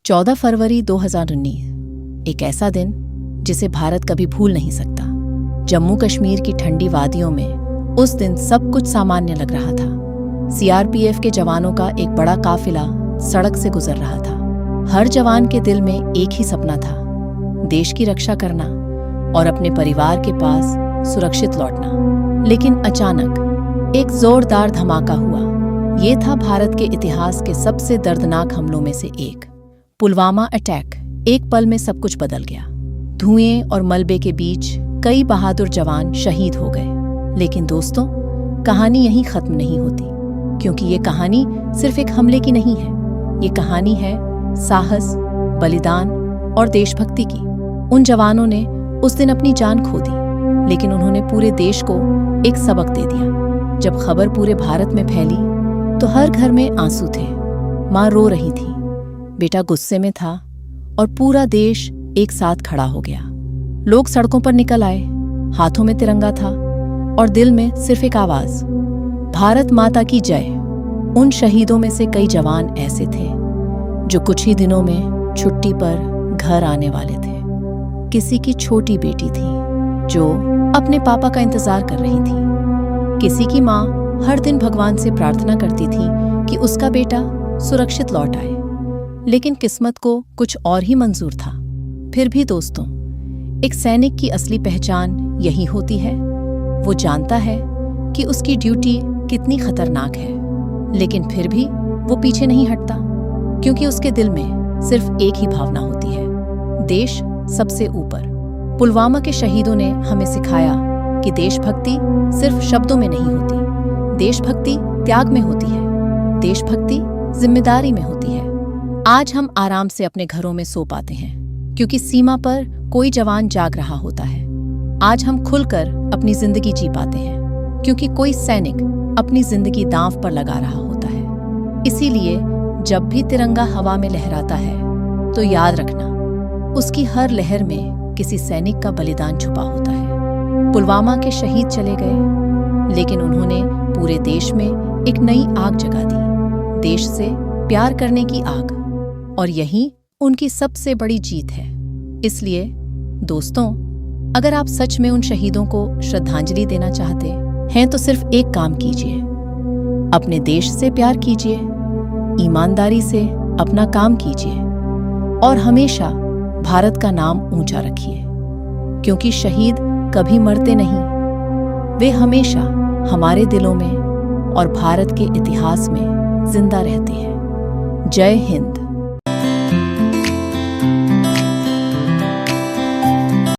14 फरवरी 2019 एक ऐसा दिन जिसे भारत कभी भूल नहीं सकता। जम्मू कश्मीर की ठंडी वादियों में उस दिन सब कुछ सामान्य लग रहा था। सीआरपीएफ के जवानों का एक बड़ा काफिला सड़क से गुजर रहा था। हर जवान के दिल में एक ही सपना था, देश की रक्षा करना और अपने परिवार के पास सुरक्षित लौटना। लेकिन अचानक एक जोरदार धमाका हुआ। ये था भारत के इतिहास के सबसे दर्दनाक हमलों में से एक, पुलवामा अटैक। एक पल में सब कुछ बदल गया। धुएं और मलबे के बीच कई बहादुर जवान शहीद हो गए। लेकिन दोस्तों, कहानी यहीं खत्म नहीं होती, क्योंकि ये कहानी सिर्फ एक हमले की नहीं है। ये कहानी है साहस, बलिदान और देशभक्ति की। उन जवानों ने उस दिन अपनी जान खो दी, लेकिन उन्होंने पूरे देश को एक सबक दे दिया। जब खबर पूरे भारत में फैली तो हर घर में आंसू थे। माँ रो रही थी, बेटा गुस्से में था और पूरा देश एक साथ खड़ा हो गया। लोग सड़कों पर निकल आए, हाथों में तिरंगा था और दिल में सिर्फ एक आवाज, भारत माता की जय। उन शहीदों में से कई जवान ऐसे थे जो कुछ ही दिनों में छुट्टी पर घर आने वाले थे। किसी की छोटी बेटी थी जो अपने पापा का इंतजार कर रही थी। किसी की माँ हर दिन भगवान से प्रार्थना करती थी कि उसका बेटा सुरक्षित लौट आए। लेकिन किस्मत को कुछ और ही मंजूर था। फिर भी दोस्तों, एक सैनिक की असली पहचान यही होती है। वो जानता है कि उसकी ड्यूटी कितनी खतरनाक है, लेकिन फिर भी वो पीछे नहीं हटता, क्योंकि उसके दिल में सिर्फ एक ही भावना होती है, देश सबसे ऊपर। पुलवामा के शहीदों ने हमें सिखाया कि देशभक्ति सिर्फ शब्दों में नहीं होती, देशभक्ति त्याग में होती है, देशभक्ति जिम्मेदारी में होती है। आज हम आराम से अपने घरों में सो पाते हैं, क्योंकि सीमा पर कोई जवान जाग रहा होता है। आज हम खुलकर अपनी जिंदगी जी पाते हैं, क्योंकि कोई सैनिक अपनी जिंदगी दांव पर लगा रहा होता है। इसीलिए जब भी तिरंगा हवा में लहराता है तो याद रखना, उसकी हर लहर में किसी सैनिक का बलिदान छुपा होता है। पुलवामा के शहीद चले गए, लेकिन उन्होंने पूरे देश में एक नई आग जगा दी, देश से प्यार करने की आग। और यही उनकी सबसे बड़ी जीत है। इसलिए दोस्तों, अगर आप सच में उन शहीदों को श्रद्धांजलि देना चाहते हैं तो सिर्फ एक काम कीजिए, अपने देश से प्यार कीजिए, ईमानदारी से अपना काम कीजिए और हमेशा भारत का नाम ऊंचा रखिए, क्योंकि शहीद कभी मरते नहीं, वे हमेशा हमारे दिलों में और भारत के इतिहास में जिंदा रहते हैं। जय हिंद।